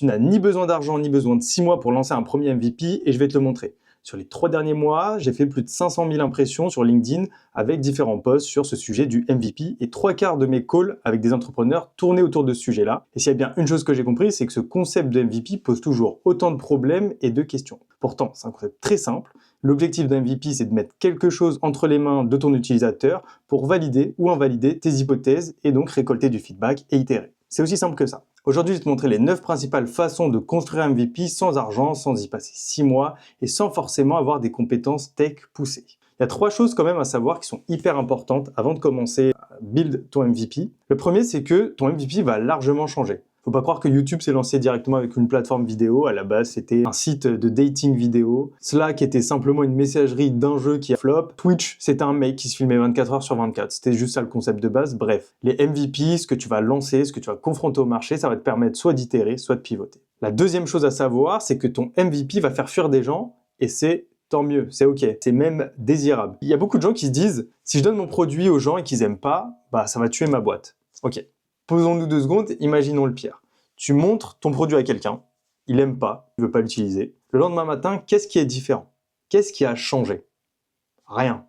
Tu n'as ni besoin d'argent ni besoin de 6 mois pour lancer un premier MVP et je vais te le montrer. Sur les 3 derniers mois, j'ai fait plus de 500 000 impressions sur LinkedIn avec différents posts sur ce sujet du MVP et 3/4 de mes calls avec des entrepreneurs tournaient autour de ce sujet-là. Et s'il y a bien une chose que j'ai compris, c'est que ce concept de MVP pose toujours autant de problèmes et de questions. Pourtant, c'est un concept très simple. L'objectif d'un MVP, c'est de mettre quelque chose entre les mains de ton utilisateur pour valider ou invalider tes hypothèses et donc récolter du feedback et itérer. C'est aussi simple que ça. Aujourd'hui, je vais te montrer les 9 principales façons de construire un MVP sans argent, sans y passer 6 mois et sans forcément avoir des compétences tech poussées. Il y a 3 choses quand même à savoir qui sont hyper importantes avant de commencer à build ton MVP. Le premier, c'est que ton MVP va largement changer. Faut pas croire que YouTube s'est lancé directement avec une plateforme vidéo. À la base, c'était un site de dating vidéo. Slack était simplement une messagerie d'un jeu qui a flop. Twitch, c'était un mec qui se filmait 24 heures sur 24. C'était juste ça le concept de base. Bref, les MVP, ce que tu vas lancer, ce que tu vas confronter au marché, ça va te permettre soit d'itérer, soit de pivoter. La deuxième chose à savoir, c'est que ton MVP va faire fuir des gens et c'est tant mieux, c'est ok, c'est même désirable. Il y a beaucoup de gens qui se disent, si je donne mon produit aux gens et qu'ils aiment pas, bah ça va tuer ma boîte. Ok. Posons-nous 2 secondes, imaginons le pire. Tu montres ton produit à quelqu'un, il n'aime pas, il ne veut pas l'utiliser. Le lendemain matin, qu'est-ce qui est différent? Qu'est-ce qui a changé? Rien.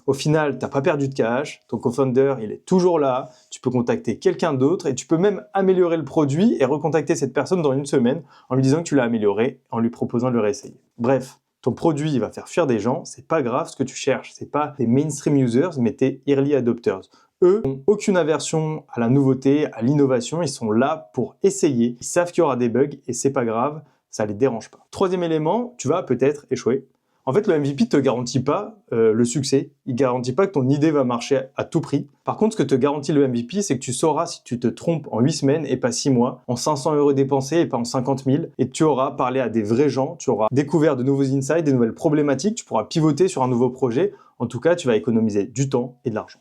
Au final, tu n'as pas perdu de cash, ton co-founder, il est toujours là, tu peux contacter quelqu'un d'autre et tu peux même améliorer le produit et recontacter cette personne dans 1 semaine en lui disant que tu l'as amélioré, en lui proposant de le réessayer. Bref, ton produit il va faire fuir des gens, c'est pas grave ce que tu cherches, c'est pas des mainstream users, mais tes early adopters. Eux n'ont aucune aversion à la nouveauté, à l'innovation, ils sont là pour essayer, ils savent qu'il y aura des bugs et c'est pas grave, ça les dérange pas. Troisième élément, tu vas peut-être échouer. En fait, le MVP ne te garantit pas le succès, il ne garantit pas que ton idée va marcher à tout prix. Par contre, ce que te garantit le MVP, c'est que tu sauras si tu te trompes en 8 semaines et pas 6 mois, en 500 € dépensés et pas en 50 000, et tu auras parlé à des vrais gens, tu auras découvert de nouveaux insights, des nouvelles problématiques, tu pourras pivoter sur un nouveau projet. En tout cas, tu vas économiser du temps et de l'argent.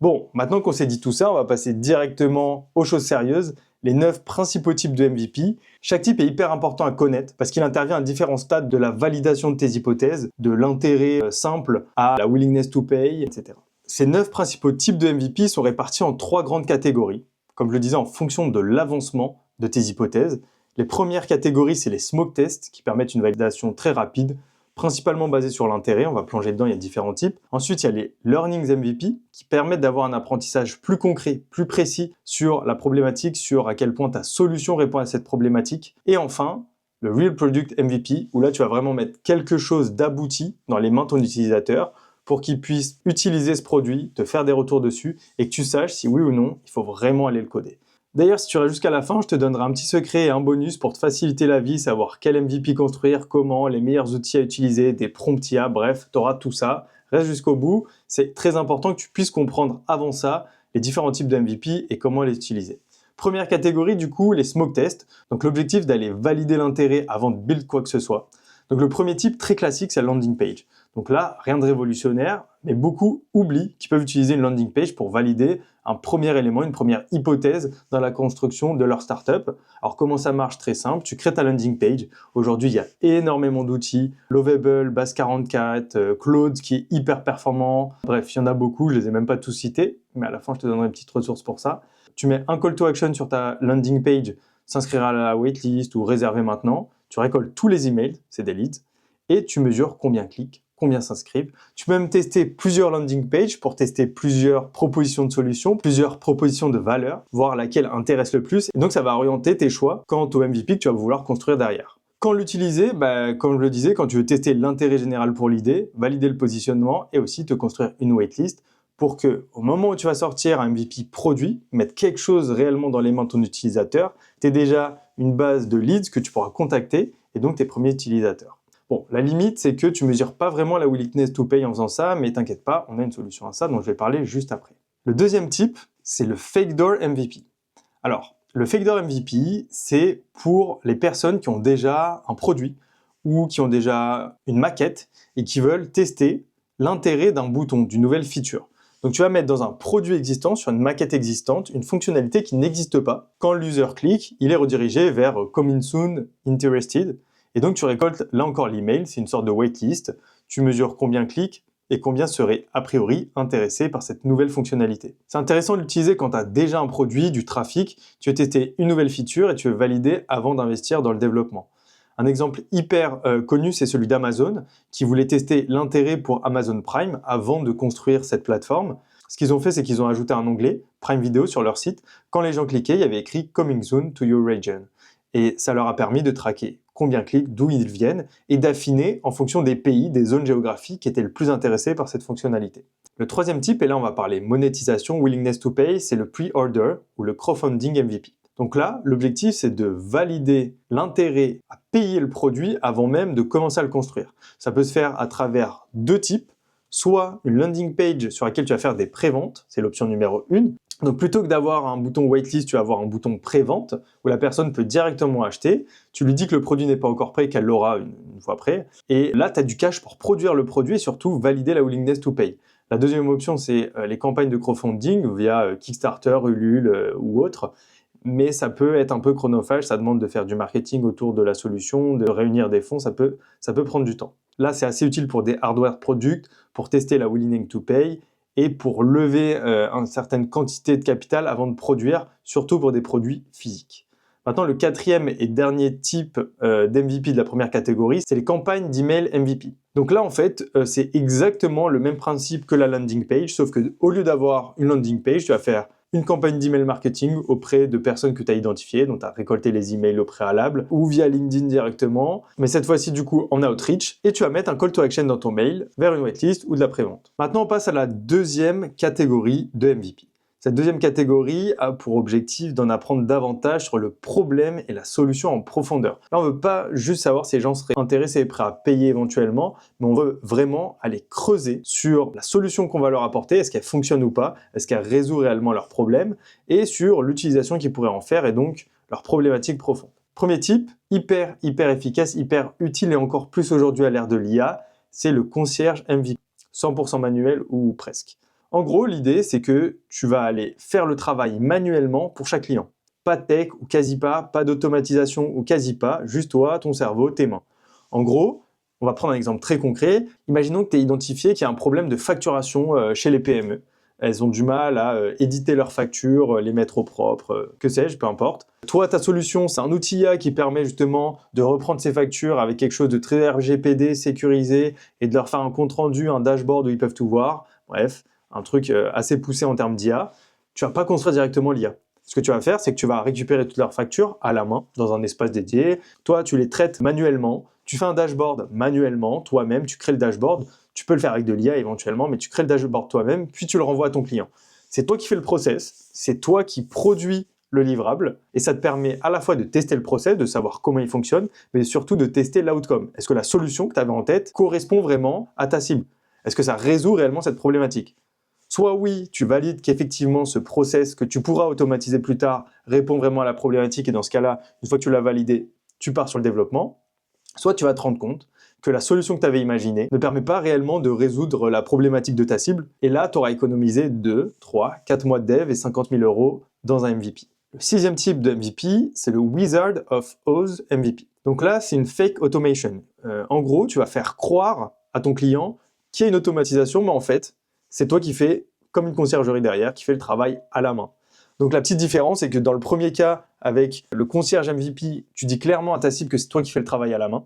Bon, maintenant qu'on s'est dit tout ça, on va passer directement aux choses sérieuses, les 9 principaux types de MVP. Chaque type est hyper important à connaître parce qu'il intervient à différents stades de la validation de tes hypothèses, de l'intérêt simple à la willingness to pay, etc. Ces 9 principaux types de MVP sont répartis en 3 grandes catégories, comme je le disais, en fonction de l'avancement de tes hypothèses. Les premières catégories, c'est les smoke tests qui permettent une validation très rapide, principalement basé sur l'intérêt, on va plonger dedans, il y a différents types. Ensuite, il y a les Learnings MVP qui permettent d'avoir un apprentissage plus concret, plus précis sur la problématique, sur à quel point ta solution répond à cette problématique. Et enfin, le Real Product MVP, où là, tu vas vraiment mettre quelque chose d'abouti dans les mains de ton utilisateur pour qu'il puisse utiliser ce produit, te faire des retours dessus et que tu saches si oui ou non, il faut vraiment aller le coder. D'ailleurs, si tu restes jusqu'à la fin, je te donnerai un petit secret et un bonus pour te faciliter la vie, savoir quel MVP construire, comment, les meilleurs outils à utiliser, des prompts IA, bref, tu auras tout ça. Reste jusqu'au bout, c'est très important que tu puisses comprendre avant ça les différents types de MVP et comment les utiliser. Première catégorie, du coup, les smoke tests. Donc l'objectif d'aller valider l'intérêt avant de build quoi que ce soit. Donc le premier type, très classique, c'est la landing page. Donc là, rien de révolutionnaire, mais beaucoup oublient qu'ils peuvent utiliser une landing page pour valider un premier élément, une première hypothèse dans la construction de leur startup. Alors comment ça marche? Très simple, tu crées ta landing page. Aujourd'hui, il y a énormément d'outils, Lovable, Base44, Claude qui est hyper performant. Bref, il y en a beaucoup, je les ai même pas tous cités, mais à la fin, je te donnerai une petite ressource pour ça. Tu mets un call to action sur ta landing page, s'inscrire à la waitlist ou réserver maintenant. Tu récoltes tous les emails, c'est des leads, et tu mesures combien cliquent, combien s'inscrivent. Tu peux même tester plusieurs landing pages pour tester plusieurs propositions de solutions, plusieurs propositions de valeur, voir laquelle intéresse le plus. Et donc, ça va orienter tes choix quant au MVP que tu vas vouloir construire derrière. Quand l'utiliser, comme je le disais, quand tu veux tester l'intérêt général pour l'idée, valider le positionnement et aussi te construire une waitlist pour que, au moment où tu vas sortir un MVP produit, mettre quelque chose réellement dans les mains de ton utilisateur, tu aies déjà une base de leads que tu pourras contacter et donc tes premiers utilisateurs. Bon, la limite, c'est que tu ne mesures pas vraiment la willingness to pay en faisant ça, mais t'inquiète pas, on a une solution à ça dont je vais parler juste après. Le deuxième type, c'est le Fake Door MVP. Alors, le Fake Door MVP, c'est pour les personnes qui ont déjà un produit ou qui ont déjà une maquette et qui veulent tester l'intérêt d'un bouton, d'une nouvelle feature. Donc tu vas mettre dans un produit existant, sur une maquette existante, une fonctionnalité qui n'existe pas. Quand l'user clique, il est redirigé vers Coming Soon, Interested. Et donc tu récoltes là encore l'email, c'est une sorte de waitlist. Tu mesures combien clique et combien seraient a priori intéressés par cette nouvelle fonctionnalité. C'est intéressant de l'utiliser quand tu as déjà un produit, du trafic, tu veux tester une nouvelle feature et tu veux valider avant d'investir dans le développement. Un exemple hyper connu, c'est celui d'Amazon, qui voulait tester l'intérêt pour Amazon Prime avant de construire cette plateforme. Ce qu'ils ont fait, c'est qu'ils ont ajouté un onglet Prime Video sur leur site. Quand les gens cliquaient, il y avait écrit Coming soon to your region. Et ça leur a permis de traquer combien cliquent, d'où ils viennent, et d'affiner en fonction des pays, des zones géographiques qui étaient le plus intéressés par cette fonctionnalité. Le troisième type, et là on va parler monétisation, willingness to pay, c'est le pre-order ou le crowdfunding MVP. Donc là, l'objectif c'est de valider l'intérêt à payer le produit avant même de commencer à le construire. Ça peut se faire à travers deux types, soit une landing page sur laquelle tu vas faire des préventes, c'est l'option numéro 1. Donc plutôt que d'avoir un bouton waitlist, tu vas avoir un bouton prévente où la personne peut directement acheter. Tu lui dis que le produit n'est pas encore prêt, qu'elle l'aura une fois prêt. Et là, tu as du cash pour produire le produit et surtout valider la willingness to pay. La deuxième option, c'est les campagnes de crowdfunding via Kickstarter, Ulule ou autre. Mais ça peut être un peu chronophage, ça demande de faire du marketing autour de la solution, de réunir des fonds, ça peut prendre du temps. Là, c'est assez utile pour des hardware products, pour tester la willing to pay et pour lever une certaine quantité de capital avant de produire, surtout pour des produits physiques. Maintenant, le quatrième et dernier type d'MVP de la première catégorie, c'est les campagnes d'email MVP. Donc là, en fait, c'est exactement le même principe que la landing page, sauf qu'au lieu d'avoir une landing page, tu vas faire une campagne d'email marketing auprès de personnes que tu as identifiées, dont tu as récolté les emails au préalable, ou via LinkedIn directement, mais cette fois-ci du coup en outreach, et tu vas mettre un call to action dans ton mail vers une waitlist ou de la prévente. Maintenant on passe à la deuxième catégorie de MVP. Cette deuxième catégorie a pour objectif d'en apprendre davantage sur le problème et la solution en profondeur. Là, on ne veut pas juste savoir si les gens seraient intéressés et prêts à payer éventuellement, mais on veut vraiment aller creuser sur la solution qu'on va leur apporter, est-ce qu'elle fonctionne ou pas, est-ce qu'elle résout réellement leurs problèmes, et sur l'utilisation qu'ils pourraient en faire et donc leurs problématiques profondes. Premier type, hyper efficace, hyper utile et encore plus aujourd'hui à l'ère de l'IA, c'est le concierge MVP, 100% manuel ou presque. En gros, l'idée, c'est que tu vas aller faire le travail manuellement pour chaque client. Pas de tech ou quasi pas d'automatisation ou quasi pas, juste toi, ton cerveau, tes mains. En gros, on va prendre un exemple très concret. Imaginons que tu aies identifié qu'il y a un problème de facturation chez les PME. Elles ont du mal à éditer leurs factures, les mettre au propre, que sais-je, peu importe. Toi, ta solution, c'est un outil IA qui permet justement de reprendre ces factures avec quelque chose de très RGPD, sécurisé, et de leur faire un compte-rendu, un dashboard où ils peuvent tout voir. Bref, un truc assez poussé en termes d'IA, tu vas pas construire directement l'IA. Ce que tu vas faire, c'est que tu vas récupérer toutes leurs factures à la main, dans un espace dédié. Toi, tu les traites manuellement, tu fais un dashboard manuellement, toi-même, tu crées le dashboard. Tu peux le faire avec de l'IA éventuellement, mais tu crées le dashboard toi-même, puis tu le renvoies à ton client. C'est toi qui fais le process, c'est toi qui produis le livrable, et ça te permet à la fois de tester le process, de savoir comment il fonctionne, mais surtout de tester l'outcome. Est-ce que la solution que tu avais en tête correspond vraiment à ta cible? Est-ce que ça résout réellement cette problématique? Soit oui, tu valides qu'effectivement ce process que tu pourras automatiser plus tard répond vraiment à la problématique et dans ce cas-là, une fois que tu l'as validé, tu pars sur le développement. Soit tu vas te rendre compte que la solution que tu avais imaginée ne permet pas réellement de résoudre la problématique de ta cible et là, tu auras économisé 2, 3, 4 mois de dev et 50 000 € dans un MVP. Le sixième type de MVP, c'est le Wizard of Oz MVP. Donc là, c'est une fake automation. En gros, tu vas faire croire à ton client qu'il y a une automatisation, mais en fait, c'est toi qui fais, comme une conciergerie derrière, qui fait le travail à la main. Donc la petite différence, c'est que dans le premier cas, avec le concierge MVP, tu dis clairement à ta cible que c'est toi qui fais le travail à la main.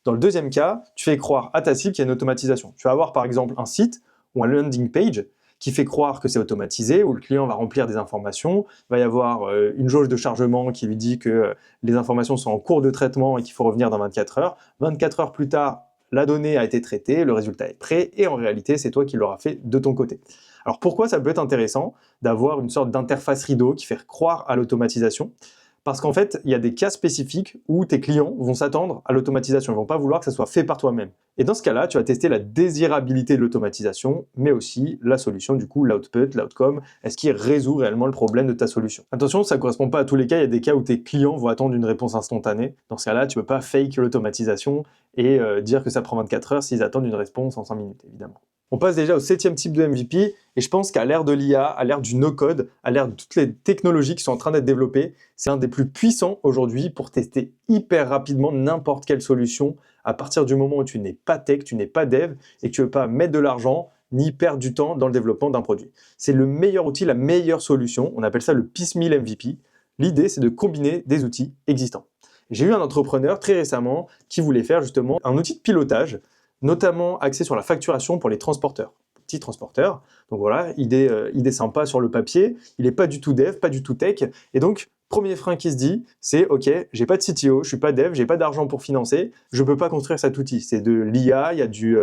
Dans le deuxième cas, tu fais croire à ta cible qu'il y a une automatisation. Tu vas avoir par exemple un site ou un landing page qui fait croire que c'est automatisé, où le client va remplir des informations, il va y avoir une jauge de chargement qui lui dit que les informations sont en cours de traitement et qu'il faut revenir dans 24 heures. 24 heures plus tard, la donnée a été traitée, le résultat est prêt, et en réalité, c'est toi qui l'auras fait de ton côté. Alors pourquoi ça peut être intéressant d'avoir une sorte d'interface rideau qui fait croire à l'automatisation? Parce qu'en fait, il y a des cas spécifiques où tes clients vont s'attendre à l'automatisation, ils ne vont pas vouloir que ça soit fait par toi-même. Et dans ce cas-là, tu vas tester la désirabilité de l'automatisation, mais aussi la solution, du coup, l'output, l'outcome, est-ce qu'il résout réellement le problème de ta solution? Attention, ça ne correspond pas à tous les cas, il y a des cas où tes clients vont attendre une réponse instantanée. Dans ce cas-là, tu ne peux pas fake l'automatisation et dire que ça prend 24 heures s'ils attendent une réponse en 5 minutes, évidemment. On passe déjà au 7e type de MVP, et je pense qu'à l'ère de l'IA, à l'ère du no-code, à l'ère de toutes les technologies qui sont en train d'être développées, c'est un des plus puissants aujourd'hui pour tester hyper rapidement n'importe quelle solution à partir du moment où tu n'es pas tech, tu n'es pas dev, et que tu ne veux pas mettre de l'argent ni perdre du temps dans le développement d'un produit. C'est le meilleur outil, la meilleure solution, on appelle ça le piecemeal MVP. L'idée, c'est de combiner des outils existants. J'ai eu un entrepreneur très récemment qui voulait faire justement un outil de pilotage, notamment axé sur la facturation pour les transporteurs, petits transporteurs. Donc voilà, idée sympa sur le papier, il n'est pas du tout dev, pas du tout tech, et donc premier frein qui se dit, c'est ok, j'ai pas de CTO, je suis pas dev, j'ai pas d'argent pour financer, je peux pas construire cet outil. C'est de l'IA, il y a du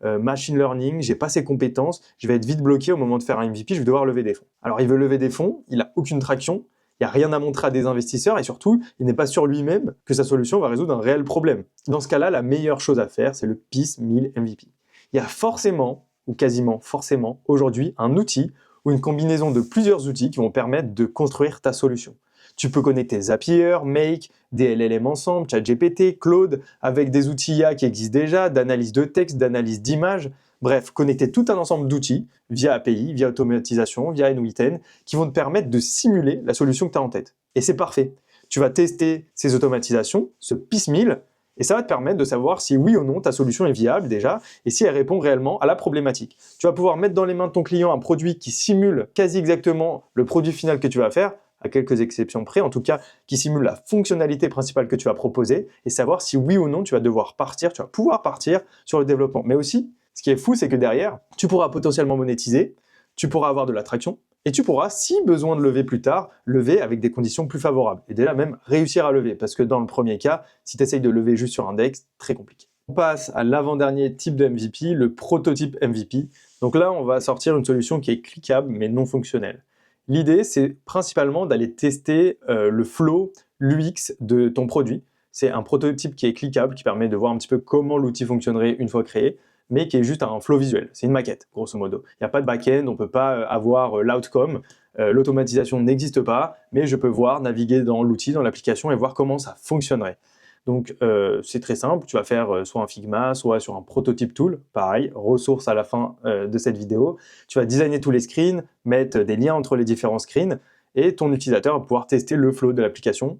machine learning, j'ai pas ces compétences, je vais être vite bloqué au moment de faire un MVP, je vais devoir lever des fonds. Alors il veut lever des fonds, il a aucune traction, il n'y a rien à montrer à des investisseurs et surtout, il n'est pas sûr lui-même que sa solution va résoudre un réel problème. Dans ce cas-là, la meilleure chose à faire, c'est le piecemeal MVP. Il y a forcément, ou quasiment forcément, aujourd'hui, un outil ou une combinaison de plusieurs outils qui vont permettre de construire ta solution. Tu peux connecter Zapier, Make, des LLM ensemble, ChatGPT, Claude, avec des outils IA qui existent déjà, d'analyse de texte, d'analyse d'images. Bref, connecter tout un ensemble d'outils via API, via automatisation, via N8N, qui vont te permettre de simuler la solution que tu as en tête. Et c'est parfait. Tu vas tester ces automatisations, ce piecemeal, et ça va te permettre de savoir si oui ou non ta solution est viable déjà, et si elle répond réellement à la problématique. Tu vas pouvoir mettre dans les mains de ton client un produit qui simule quasi exactement le produit final que tu vas faire, à quelques exceptions près, en tout cas qui simule la fonctionnalité principale que tu vas proposer, et savoir si oui ou non tu vas devoir partir, tu vas pouvoir partir sur le développement. Mais aussi, ce qui est fou, c'est que derrière, tu pourras potentiellement monétiser, tu pourras avoir de l'attraction, et tu pourras, si besoin de lever plus tard, lever avec des conditions plus favorables. Et déjà même réussir à lever, parce que dans le premier cas, si tu essayes de lever juste sur index, très compliqué. On passe à l'avant-dernier type de MVP, le prototype MVP. Donc là, on va sortir une solution qui est cliquable mais non fonctionnelle. L'idée, c'est principalement d'aller tester le flow, l'UX de ton produit. C'est un prototype qui est cliquable, qui permet de voir un petit peu comment l'outil fonctionnerait une fois créé, mais qui est juste un flow visuel. C'est une maquette, grosso modo. Il n'y a pas de back-end, on ne peut pas avoir l'outcome. L'automatisation n'existe pas, mais je peux voir, naviguer dans l'outil, dans l'application et voir comment ça fonctionnerait. Donc c'est très simple, tu vas faire soit un Figma, soit sur un prototype tool, pareil, ressources à la fin de cette vidéo. Tu vas designer tous les screens, mettre des liens entre les différents screens, et ton utilisateur va pouvoir tester le flow de l'application.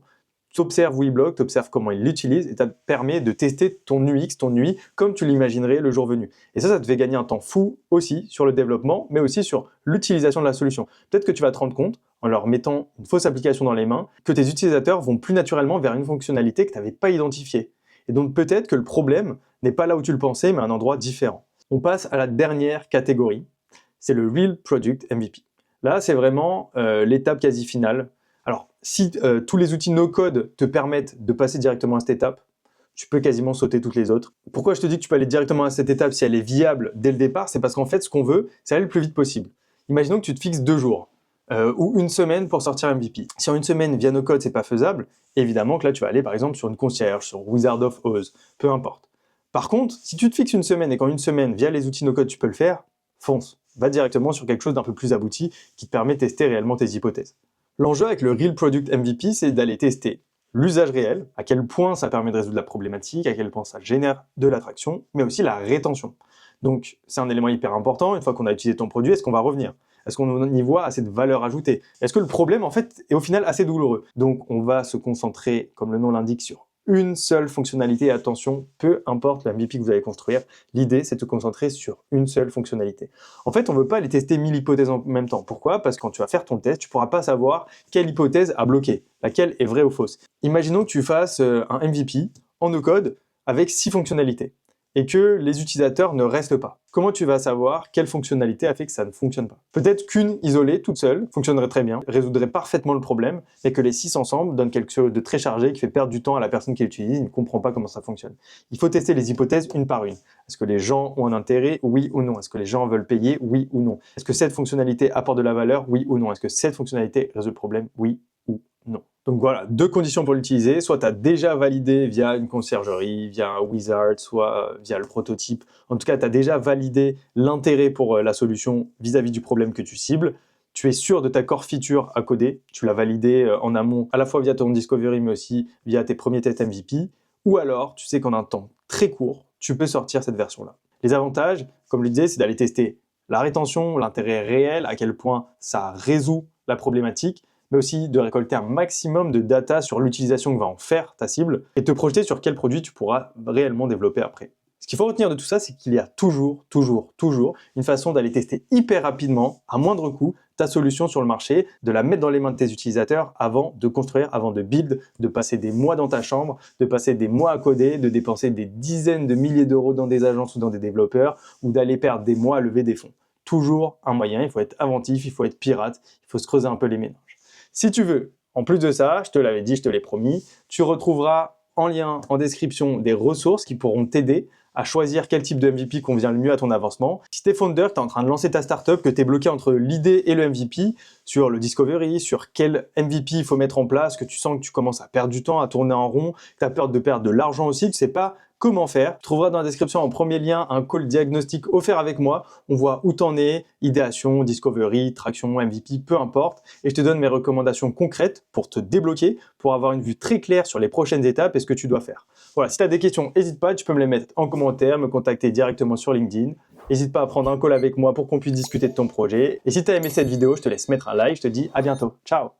Tu observes Weblog, tu observes comment il l'utilise, et ça te permet de tester ton UX, ton UI, comme tu l'imaginerais le jour venu. Et ça te fait gagner un temps fou aussi sur le développement, mais aussi sur l'utilisation de la solution. Peut-être que tu vas te rendre compte, en leur mettant une fausse application dans les mains, que tes utilisateurs vont plus naturellement vers une fonctionnalité que tu n'avais pas identifiée. Et donc peut-être que le problème n'est pas là où tu le pensais, mais à un endroit différent. On passe à la dernière catégorie, c'est le Real Product MVP. Là, c'est vraiment l'étape quasi finale. Alors, si tous les outils no-code te permettent de passer directement à cette étape, tu peux quasiment sauter toutes les autres. Pourquoi je te dis que tu peux aller directement à cette étape si elle est viable dès le départ? C'est parce qu'en fait, ce qu'on veut, c'est aller le plus vite possible. Imaginons que tu te fixes 2 jours ou une semaine pour sortir MVP. Si en une semaine, via no-code, c'est pas faisable, évidemment que là, tu vas aller par exemple sur une concierge, sur Wizard of Oz, peu importe. Par contre, si tu te fixes une semaine et qu'en une semaine, via les outils no-code, tu peux le faire, fonce. Va directement sur quelque chose d'un peu plus abouti qui te permet de tester réellement tes hypothèses. L'enjeu avec le Real Product MVP, c'est d'aller tester l'usage réel, à quel point ça permet de résoudre la problématique, à quel point ça génère de l'attraction, mais aussi la rétention. Donc, c'est un élément hyper important. Une fois qu'on a utilisé ton produit, est-ce qu'on va revenir? Est-ce qu'on y voit assez de valeur ajoutée? Est-ce que le problème, en fait, est au final assez douloureux? Donc, on va se concentrer, comme le nom l'indique, sur une seule fonctionnalité. Attention, peu importe le MVP que vous allez construire, l'idée, c'est de se concentrer sur une seule fonctionnalité. En fait, on ne veut pas aller tester 1000 hypothèses en même temps. Pourquoi? Parce que quand tu vas faire ton test, tu ne pourras pas savoir quelle hypothèse a bloqué, laquelle est vraie ou fausse. Imaginons que tu fasses un MVP en no-code avec 6 fonctionnalités et que les utilisateurs ne restent pas. Comment tu vas savoir quelle fonctionnalité a fait que ça ne fonctionne pas? Peut-être qu'une isolée, toute seule, fonctionnerait très bien, résoudrait parfaitement le problème, mais que les 6 ensemble donnent quelque chose de très chargé qui fait perdre du temps à la personne qui l'utilise, il ne comprend pas comment ça fonctionne. Il faut tester les hypothèses une par une. Est-ce que les gens ont un intérêt? Oui ou non? Est-ce que les gens veulent payer? Oui ou non? Est-ce que cette fonctionnalité apporte de la valeur? Oui ou non? Est-ce que cette fonctionnalité résout le problème? Oui ou non? Donc voilà, 2 conditions pour l'utiliser. Soit tu as déjà validé via une conciergerie, via un wizard, soit via le prototype. En tout cas, tu as déjà validé l'intérêt pour la solution vis-à-vis du problème que tu cibles. Tu es sûr de ta core feature à coder. Tu l'as validé en amont, à la fois via ton discovery, mais aussi via tes premiers tests MVP. Ou alors, tu sais qu'en un temps très court, tu peux sortir cette version-là. Les avantages, comme je le disais, c'est d'aller tester la rétention, l'intérêt réel, à quel point ça résout la problématique, mais aussi de récolter un maximum de data sur l'utilisation que va en faire ta cible et te projeter sur quel produit tu pourras réellement développer après. Ce qu'il faut retenir de tout ça, c'est qu'il y a toujours une façon d'aller tester hyper rapidement, à moindre coût, ta solution sur le marché, de la mettre dans les mains de tes utilisateurs avant de construire, avant de build, de passer des mois dans ta chambre, de passer des mois à coder, de dépenser des dizaines de milliers d'euros dans des agences ou dans des développeurs, ou d'aller perdre des mois à lever des fonds. Toujours un moyen, il faut être inventif, il faut être pirate, il faut se creuser un peu les méninges. Si tu veux, en plus de ça, je te l'avais dit, je te l'ai promis, tu retrouveras en lien en description des ressources qui pourront t'aider à choisir quel type de MVP convient le mieux à ton avancement. Si tu es founder, tu es en train de lancer ta startup, que tu es bloqué entre l'idée et le MVP, sur le discovery, sur quel MVP il faut mettre en place, que tu sens que tu commences à perdre du temps, à tourner en rond, que tu as peur de perdre de l'argent aussi, tu ne sais pas comment faire, tu trouveras dans la description en premier lien un call diagnostic offert avec moi. On voit où t'en es, idéation, discovery, traction, MVP, peu importe. Et je te donne mes recommandations concrètes pour te débloquer, pour avoir une vue très claire sur les prochaines étapes et ce que tu dois faire. Voilà, si tu as des questions, n'hésite pas, tu peux me les mettre en commentaire, me contacter directement sur LinkedIn. N'hésite pas à prendre un call avec moi pour qu'on puisse discuter de ton projet. Et si tu as aimé cette vidéo, je te laisse mettre un like, je te dis à bientôt. Ciao!